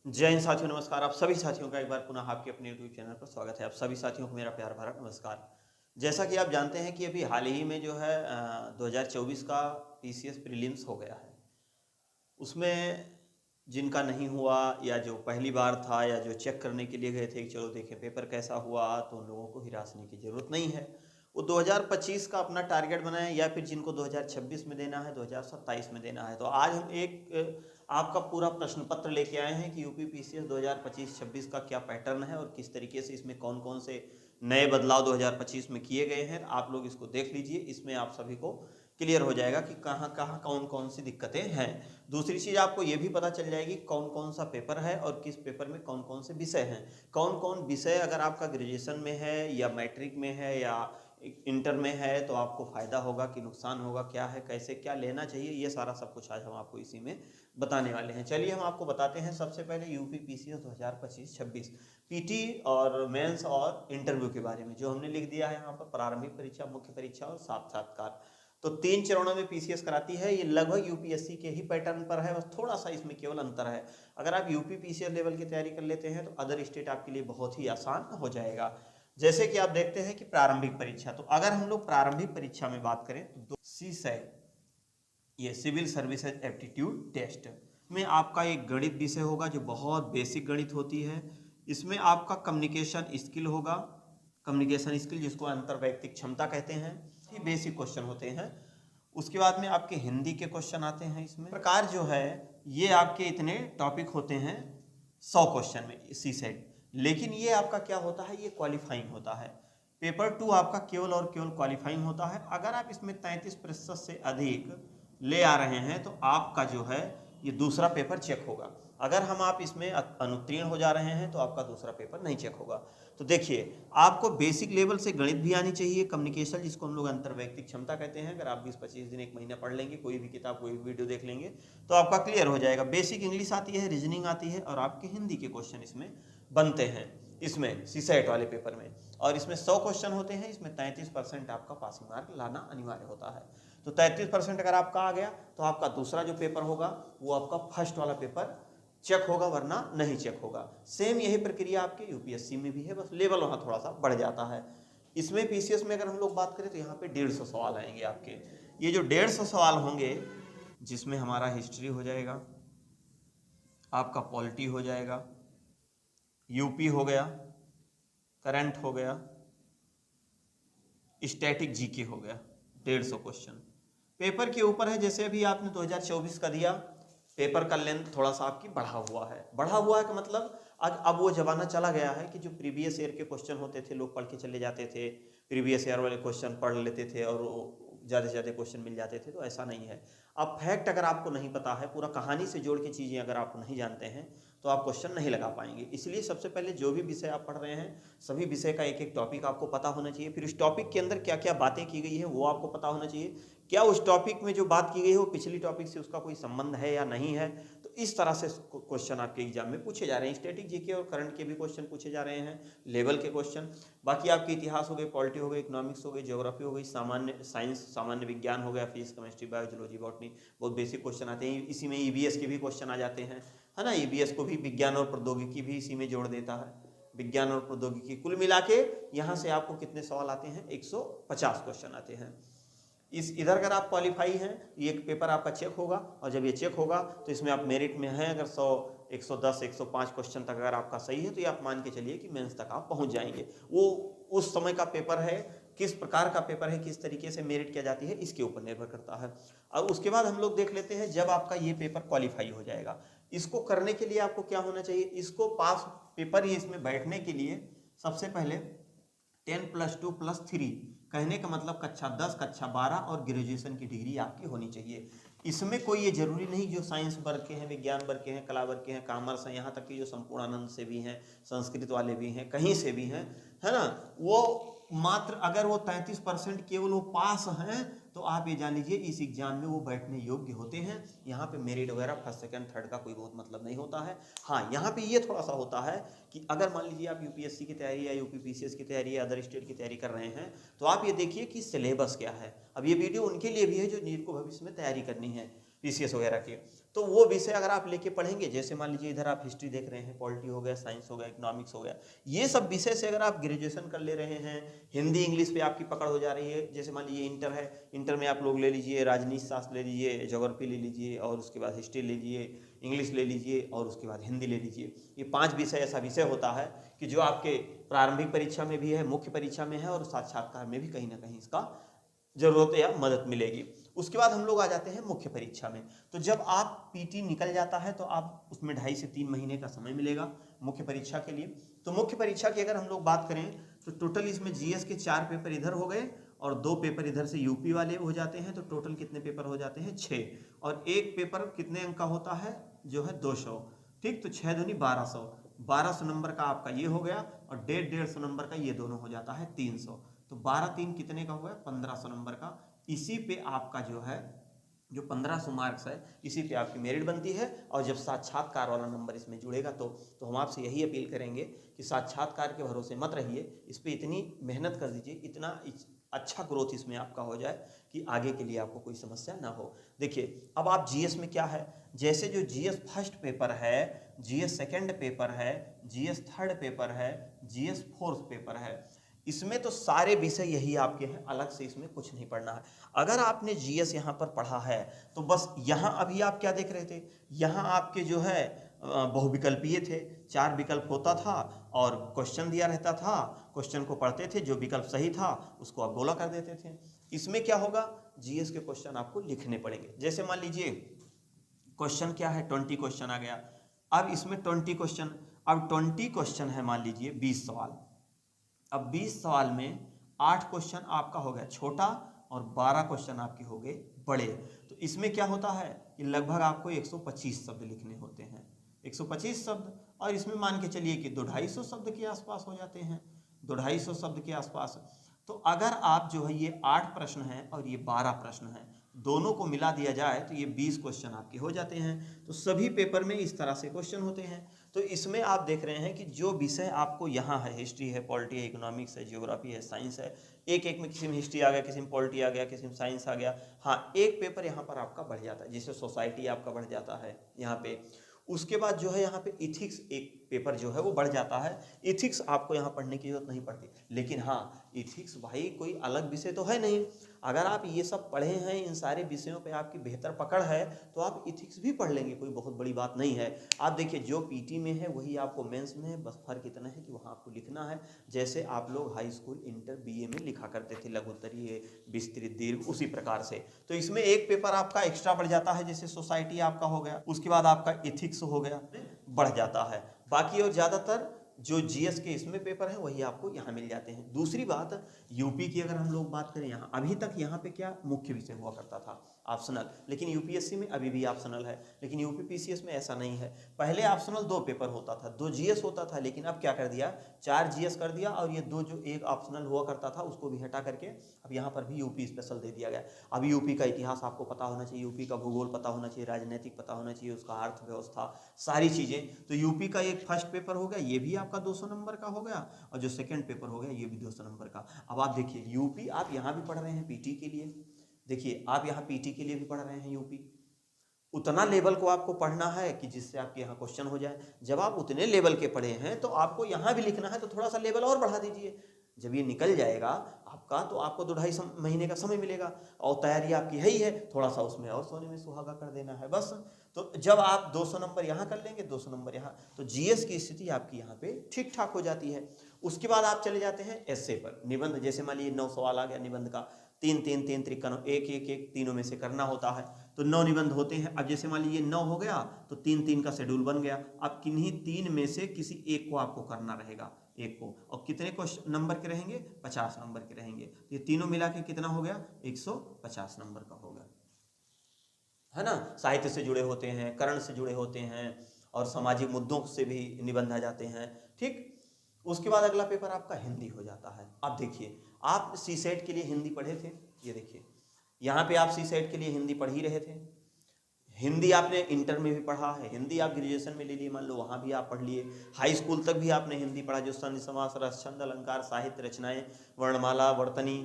जय हिंद साथियों, नमस्कार। आप सभी साथियों का एक बार पुनः आपके अपने यूट्यूब चैनल पर स्वागत है। आप सभी साथियों को मेरा प्यार भरा नमस्कार। जैसा कि आप जानते हैं कि अभी हाल ही में जो है 2024 का पीसीएस प्रीलिम्स हो गया है। उसमें जिनका नहीं हुआ या जो पहली बार था या जो चेक करने के लिए गए थे कि चलो देखें पेपर कैसा हुआ, तो उन लोगों को हिरासने की ज़रूरत नहीं है। वो 2025 का अपना टारगेट बनाएं या फिर जिनको 2026 में देना है, 2027 में देना है। तो आज हम आपका पूरा प्रश्न पत्र लेके आए हैं कि यूपी पीसीएस 2025-26 का क्या पैटर्न है और किस तरीके से इसमें कौन कौन से नए बदलाव 2025 में किए गए हैं। आप लोग इसको देख लीजिए, इसमें आप सभी को क्लियर हो जाएगा कि कहाँ कहाँ कौन कौन सी दिक्कतें हैं। दूसरी चीज़ आपको ये भी पता चल जाएगी कौन कौन सा पेपर है और किस पेपर में कौन कौन से विषय हैं। कौन कौन विषय अगर आपका ग्रेजुएशन में है या मैट्रिक में है या इंटर में है तो आपको फ़ायदा होगा कि नुकसान होगा, क्या है, कैसे क्या लेना चाहिए, ये सारा सब कुछ आज हम आपको इसी में बताने वाले हैं। चलिए हम आपको बताते हैं। सबसे पहले यूपी पीसीएस 2025-26 पीटी और मेंस और इंटरव्यू के बारे में जो हमने लिख दिया है यहाँ पर, प्रारंभिक परीक्षा, मुख्य परीक्षा और साक्षात्कार। तो 3 चरणों में पीसीएस कराती है। ये लगभग यूपीएससी के ही पैटर्न पर है, बस थोड़ा सा इसमें केवल अंतर है। अगर आप यूपी पीसीएस लेवल की तैयारी कर लेते हैं तो अदर स्टेट आपके लिए बहुत ही आसान हो जाएगा। जैसे कि आप देखते हैं कि प्रारंभिक परीक्षा, तो अगर हम लोग प्रारंभिक परीक्षा में बात करें तो सीसैट, ये सिविल सर्विसेज एप्टीट्यूड टेस्ट में आपका एक गणित विषय होगा जो बहुत बेसिक गणित होती है। इसमें आपका कम्युनिकेशन स्किल होगा, कम्युनिकेशन स्किल जिसको अंतर्वैयक्तिक क्षमता कहते हैं, ये बेसिक क्वेश्चन होते हैं। उसके बाद में आपके हिंदी के क्वेश्चन आते हैं। इसमें प्रकार जो है ये आपके इतने टॉपिक होते हैं 100 क्वेश्चन में सीसेट, लेकिन ये आपका क्या होता है, ये क्वालिफाइंग होता है। पेपर 2 आपका केवल और केवल क्वालिफाइंग होता है। अगर आप इसमें 33% से अधिक ले आ रहे हैं तो आपका जो है ये दूसरा पेपर चेक होगा। अगर हम आप इसमें अनुत्तीर्ण हो जा रहे हैं तो आपका दूसरा पेपर नहीं चेक होगा। तो देखिए, आपको बेसिक लेवल से गणित भी आनी चाहिए, कम्युनिकेशन जिसको हम लोग अंतर्वैयक्तिक क्षमता कहते हैं। अगर आप 20-25 दिन, एक महीना पढ़ लेंगे, कोई भी किताब, कोई भी वीडियो देख लेंगे तो आपका क्लियर हो जाएगा। बेसिक इंग्लिश आती है, रीजनिंग आती है और आपके हिंदी के क्वेश्चन इसमें बनते हैं, इसमें सीसेट वाले पेपर में। और इसमें 100 क्वेश्चन होते हैं, इसमें 33% आपका पासिंग मार्क लाना अनिवार्य होता है। तो 33% अगर आपका आ गया तो आपका दूसरा जो पेपर होगा वो आपका फर्स्ट वाला पेपर चेक होगा, वरना नहीं चेक होगा। सेम यही प्रक्रिया आपके यूपीएससी में भी है, बस लेवल वहाँ थोड़ा सा बढ़ जाता है। इसमें पीसीएस में अगर हम लोग बात करें तो यहाँ पे 150 सवाल आएंगे आपके। ये जो 150 सवाल होंगे, जिसमें हमारा हिस्ट्री हो जाएगा, आपका पॉलिटी हो जाएगा, यूपी हो गया, करंट हो गया, स्टैटिक जीके हो गया। 150 क्वेश्चन पेपर के ऊपर है। जैसे अभी आपने 2024 का दिया, पेपर का लेंथ थोड़ा सा आपकी बढ़ा हुआ है। बढ़ा हुआ है का मतलब अब वो जमाना चला गया है कि जो प्रीवियस ईयर के क्वेश्चन होते थे लोग पढ़ के चले जाते थे, प्रीवियस ईयर वाले क्वेश्चन पढ़ लेते थे और ज़्यादा से ज़्यादा क्वेश्चन मिल जाते थे। तो ऐसा नहीं है। अब फैक्ट अगर आपको नहीं पता है, पूरा कहानी से जोड़ के चीज़ें अगर आप नहीं जानते हैं तो आप क्वेश्चन नहीं लगा पाएंगे। इसलिए सबसे पहले जो भी विषय आप पढ़ रहे हैं, सभी विषय का एक एक टॉपिक आपको पता होना चाहिए। फिर उस टॉपिक के अंदर क्या क्या बातें की गई है वो आपको पता होना चाहिए। क्या उस टॉपिक में जो बात की गई है वो पिछली टॉपिक से उसका कोई संबंध है या नहीं है। तो इस तरह से क्वेश्चन आपके एग्जाम में पूछे जा रहे हैं। स्टैटिक जीके और करंट के भी क्वेश्चन पूछे जा रहे हैं, लेवल के क्वेश्चन। बाकी आपके इतिहास हो गए, पॉलिटी हो गई, इकोनॉमिक्स हो गई, ज्योग्राफी हो गई, सामान्य साइंस, सामान्य विज्ञान हो गया, फिजिक्स, केमिस्ट्री, बायोलॉजी, बॉटनी, बहुत बेसिक क्वेश्चन आते हैं। इसी में ईवीएस के भी क्वेश्चन आ जाते हैं, है ना। ईवीएस को भी विज्ञान और प्रौद्योगिकी भी इसी में जोड़ देता है। विज्ञान और प्रौद्योगिकी कुल मिला के यहाँ से आपको कितने सवाल आते हैं, 150 क्वेश्चन आते हैं। इस इधर अगर आप क्वालिफाई हैं तो ये पेपर आपका चेक होगा, और जब ये चेक होगा तो इसमें आप मेरिट में हैं। अगर 100, 110, 105 क्वेश्चन तक अगर आपका सही है तो ये आप मान के चलिए कि मेंस तक आप पहुंच जाएंगे। वो उस समय का पेपर है, किस प्रकार का पेपर है, किस तरीके से मेरिट किया जाती है, इसके ऊपर निर्भर करता है। और उसके बाद हम लोग देख लेते हैं, जब आपका ये पेपर क्वालिफाई हो जाएगा, इसको करने के लिए आपको क्या होना चाहिए, इसको पास पेपर ही इसमें बैठने के लिए सबसे पहले 10+2+3 कहने का मतलब कक्षा 10, कक्षा 12 और ग्रेजुएशन की डिग्री आपकी होनी चाहिए। इसमें कोई ये जरूरी नहीं जो साइंस वर्ग के हैं, विज्ञान वर्ग के हैं, कला वर्ग के हैं, कॉमर्स हैं, यहाँ तक कि जो संपूर्णानंद से भी हैं, संस्कृत वाले भी हैं, कहीं से भी हैं, है ना। वो मात्र अगर वो 33% केवल वो पास हैं तो आप ये जान लीजिए इस एग्जाम में वो बैठने योग्य होते हैं। यहाँ पे मेरिट वगैरह फर्स्ट, सेकंड, थर्ड का कोई बहुत मतलब नहीं होता है। हाँ, यहाँ पे ये थोड़ा सा होता है कि अगर मान लीजिए आप यूपीएससी की तैयारी या यूपी पीसीएस की तैयारी या अदर स्टेट की तैयारी कर रहे हैं तो आप ये देखिए कि सिलेबस क्या है। अब ये वीडियो उनके लिए भी है जो नीट को भविष्य में तैयारी करनी है, पीसीएस वगैरह की। तो वो विषय अगर आप लेके पढ़ेंगे, जैसे मान लीजिए इधर आप हिस्ट्री देख रहे हैं, पॉलिटी हो गया, साइंस हो गया, इकोनॉमिक्स हो गया, ये सब विषय से अगर आप ग्रेजुएशन कर ले रहे हैं, हिंदी इंग्लिश पे आपकी पकड़ हो जा रही है। जैसे मान लीजिए इंटर है, इंटर में आप लोग ले लीजिए राजनीति शास्त्र ले लीजिए, ज्योग्राफी ले लीजिए, और उसके बाद हिस्ट्री ले लीजिए, इंग्लिश ले लीजिए, और उसके बाद हिंदी ले लीजिए। ये 5 विषय ऐसा विषय होता है कि जो आपके प्रारंभिक परीक्षा में भी है, मुख्य परीक्षा में है, और साक्षात्कार में भी कहीं ना कहीं इसका जरूरत या मदद मिलेगी। उसके बाद हम लोग आ जाते हैं मुख्य परीक्षा में। तो जब आप पीटी निकल जाता है तो आप उसमें 2.5 से 3 महीने का समय मिलेगा मुख्य परीक्षा के लिए। तो मुख्य परीक्षा की अगर हम लोग बात करें तो टोटल इसमें जीएस के 4 पेपर इधर हो गए और 2 पेपर इधर से यूपी वाले हो जाते हैं। तो टोटल कितने पेपर हो जाते हैं? 6। और एक पेपर कितने अंक का होता है? जो है 200। ठीक, तो 6 दूनी 1200। 1200 नंबर का आपका ये हो गया, और 150 नंबर का ये दोनों हो जाता है 300। तो 12×3 कितने का हुआ? 1500 नंबर का। इसी पे आपका जो है जो 1500 मार्क्स है, इसी पे आपकी मेरिट बनती है। और जब साक्षात्कार वाला नंबर इसमें जुड़ेगा तो हम आपसे यही अपील करेंगे कि साक्षात्कार के भरोसे मत रहिए, इस पे इतनी मेहनत कर दीजिए, इतना अच्छा ग्रोथ इसमें आपका हो जाए कि आगे के लिए आपको कोई समस्या ना हो। देखिए अब आप जीएस में क्या है, जैसे जो जीएस फर्स्ट पेपर है, जीएस सेकंड पेपर है, जीएस थर्ड पेपर है, जीएस फोर्थ पेपर है, इसमें तो सारे विषय यही आपके हैं, अलग से इसमें कुछ नहीं पढ़ना है। अगर आपने जीएस यहाँ पर पढ़ा है तो बस यहाँ अभी आप क्या देख रहे थे, यहाँ आपके जो है बहुविकल्पीय थे, 4 विकल्प होता था और क्वेश्चन दिया रहता था, क्वेश्चन को पढ़ते थे, जो विकल्प सही था उसको आप गोला कर देते थे। इसमें क्या होगा, जीएस के क्वेश्चन आपको लिखने पड़ेंगे। जैसे मान लीजिए क्वेश्चन क्या है, 20 क्वेश्चन आ गया। अब इसमें 20 क्वेश्चन, अब 20 क्वेश्चन है, मान लीजिए 20 सवाल। अब 20 सवाल में 8 क्वेश्चन आपका हो गया छोटा और 12 क्वेश्चन आपके हो गए बड़े। तो इसमें क्या होता है कि लगभग आपको 125 शब्द लिखने होते हैं, 125 शब्द। और इसमें मान के चलिए कि 250 शब्द के आसपास हो जाते हैं, 250 शब्द के आसपास। तो अगर आप जो है ये 8 प्रश्न हैं और ये 12 प्रश्न हैं, दोनों को मिला दिया जाए तो ये 20 क्वेश्चन आपके हो जाते हैं। तो सभी पेपर में इस तरह से क्वेश्चन होते हैं। तो इसमें आप देख रहे हैं कि जो विषय आपको यहाँ है, हिस्ट्री है, पॉलिटी है, इकोनॉमिक्स है, ज्योग्राफी है, साइंस है, एक एक में किसी में हिस्ट्री आ गया, किसी में पॉलिटी आ गया, किसी में साइंस आ गया। हाँ, एक पेपर यहाँ पर आपका बढ़ जाता है, जैसे सोसाइटी आपका बढ़ जाता है यहाँ पे। उसके बाद जो है यहाँ पे इथिक्स एक पेपर जो है वो बढ़ जाता है। इथिक्स आपको यहाँ पढ़ने की जरूरत नहीं पड़ती, लेकिन हाँ इथिक्स भाई कोई अलग विषय तो है नहीं। अगर आप ये सब पढ़े हैं, इन सारे विषयों पे आपकी बेहतर पकड़ है, तो आप इथिक्स भी पढ़ लेंगे, कोई बहुत बड़ी बात नहीं है। आप देखिए जो पीटी में है वही आपको मेंस में है, बस फर्क इतना है कि वहाँ आपको लिखना है जैसे आप लोग हाई स्कूल, इंटर, बीए में लिखा करते थे, लघुत्तरीय, विस्तृत, दीर्घ, उसी प्रकार से। तो इसमें एक पेपर आपका एक्स्ट्रा बढ़ जाता है, जैसे सोसाइटी आपका हो गया, उसके बाद आपका इथिक्स हो गया, बढ़ जाता है। बाकी और ज़्यादातर जो जीएस के इसमें पेपर है वही आपको यहाँ मिल जाते हैं। दूसरी बात, यूपी की अगर हम लोग बात करें, यहाँ अभी तक यहाँ पे क्या मुख्य विषय हुआ करता था, ऑप्शनल, लेकिन यूपीएससी में अभी भी ऑप्शनल है, लेकिन यूपी पीसीएस में ऐसा नहीं है। पहले ऑप्शनल 2 पेपर होता था, 2 जीएस होता था, लेकिन अब क्या कर दिया, 4 जीएस कर दिया, और ये 2 जो एक ऑप्शनल हुआ करता था उसको भी हटा करके अब यहाँ पर भी यूपी स्पेशल दे दिया गया। अब यूपी का इतिहास आपको पता होना चाहिए, यूपी का भूगोल पता होना चाहिए, राजनीतिक पता होना चाहिए, उसका अर्थव्यवस्था, सारी चीज़ें। तो यूपी का एक फर्स्ट पेपर हो गया, ये भी आपका 200 नंबर का हो गया, और जो सेकंड पेपर हो गया ये भी 200 नंबर का। अब आप देखिए यूपी आप यहाँ भी पढ़ रहे हैं पीटी के लिए, देखिए आप यहाँ पीटी के लिए भी पढ़ रहे हैं यूपी, उतना लेवल को आपको पढ़ना है कि जिससे आपके यहाँ क्वेश्चन हो जाए। जब आप उतने लेवल के पढ़े हैं तो आपको यहाँ भी लिखना है, तो थोड़ा सा लेवल और बढ़ा दीजिए। जब ये निकल जाएगा आपका तो आपको 2-2.5 महीने का समय मिलेगा, और तैयारी आपकी है ही है, थोड़ा सा उसमें और सोने में सुहागा कर देना है बस। तो जब आप 200 नंबर यहाँ कर लेंगे, 200 नंबर यहाँ, तो जीएस की स्थिति आपकी यहाँ पे ठीक ठाक हो जाती है। उसके बाद आप चले जाते हैं एस्से पर, निबंध। जैसे मान लीजिए 9 सवाल आ गया निबंध का, 3 3 3 53, एक एक एक तीनों में से करना होता है, तो 9 निबंध होते हैं। अब जैसे मान लीजिए 9 हो गया तो 3 3 का शेड्यूल बन गया। अब किन्हीं 3 में से किसी एक को आपको करना रहेगा, एक को, और कितने क्वेश्चन नंबर के रहेंगे, 50 नंबर के रहेंगे। ये तीनों मिला के कितना हो गया, 150 नंबर का होगा, है ना। साहित्य से जुड़े होते हैं, करण से जुड़े होते हैं, और सामाजिक मुद्दों से भी निबंध आ जाते हैं, ठीक। उसके बाद अगला पेपर आपका हिंदी हो जाता है। अब देखिए आप सीसेट के लिए हिंदी पढ़े थे, ये देखिए यहाँ पे आप सीसेट के लिए हिंदी पढ़ ही रहे थे। हिंदी आपने इंटर में भी पढ़ा है, हिंदी आप ग्रेजुएशन में ले लिए, मान लो वहाँ भी आप पढ़ लिए, हाई स्कूल तक भी आपने हिंदी पढ़ा, जो संधि, समास, रस, छंद, अलंकार, साहित्य, रचनाएं, वर्णमाला, वर्तनी,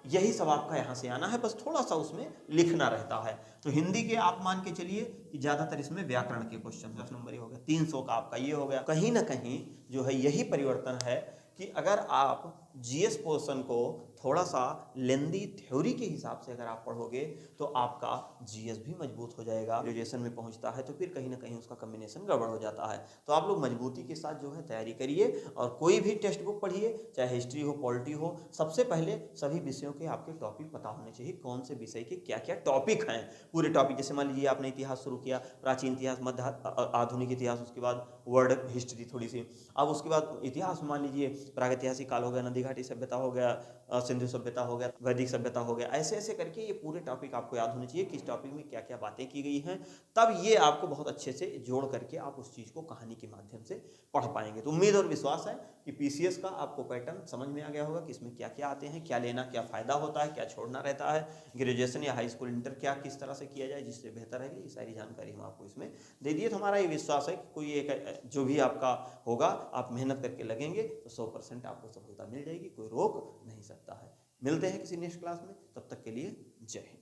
यही सब आपका यहाँ से आना है, बस थोड़ा सा उसमें लिखना रहता है। तो हिंदी के आप मान के चलिए कि ज़्यादातर इसमें व्याकरण के क्वेश्चन, 10 नंबर ही हो गया, 300 का आपका ये हो गया। कहीं ना कहीं जो है यही परिवर्तन है कि अगर आप जीएस पोर्शन को थोड़ा सा लेंदी थ्योरी के हिसाब से अगर आप पढ़ोगे तो आपका जीएस भी मजबूत हो जाएगा। ग्रेजुएशन में पहुंचता है तो फिर कहीं ना कहीं उसका कॉम्बिनेशन गड़बड़ हो जाता है। तो आप लोग मजबूती के साथ जो है तैयारी करिए और कोई भी टेक्स्ट बुक पढ़िए, चाहे हिस्ट्री हो, पॉलिटी हो, सबसे पहले सभी विषयों के आपके टॉपिक पता होने चाहिए, कौन से विषय के क्या क्या टॉपिक हैं। पूरे टॉपिक, जैसे मान लीजिए आपने इतिहास शुरू किया, प्राचीन इतिहास, मध्य आधुनिक इतिहास, उसके बाद वर्ल्ड हिस्ट्री थोड़ी सी, अब उसके बाद इतिहास मान लीजिए प्रागैतिहासिक काल हो गया, नदी घाटी सभ्यता हो गया, सिंधु सभ्यता हो गया, वैदिक सभ्यता हो गया, ऐसे ऐसे करके ये पूरे टॉपिक आपको याद होने चाहिए, किस टॉपिक में क्या क्या बातें की गई हैं। तब ये आपको बहुत अच्छे से जोड़ करके आप उस चीज़ को कहानी के माध्यम से पढ़ पाएंगे। तो उम्मीद और विश्वास है कि पीसीएस का आपको पैटर्न समझ में आ गया होगा कि इसमें क्या क्या आते हैं, क्या लेना, क्या फ़ायदा होता है, क्या छोड़ना रहता है, ग्रेजुएशन या हाई स्कूल, इंटर क्या किस तरह से किया जाए जिससे बेहतर है, ये सारी जानकारी हम आपको इसमें दे दिए। तो हमारा ये विश्वास है कि कोई एक जो भी आपका होगा, आप मेहनत करके लगेंगे तो 100% आपको सफलता मिल जाएगी, कोई रोक नहीं सकता है। मिलते हैं किसी नेक्स्ट क्लास में, तब तक के लिए जय हिंद।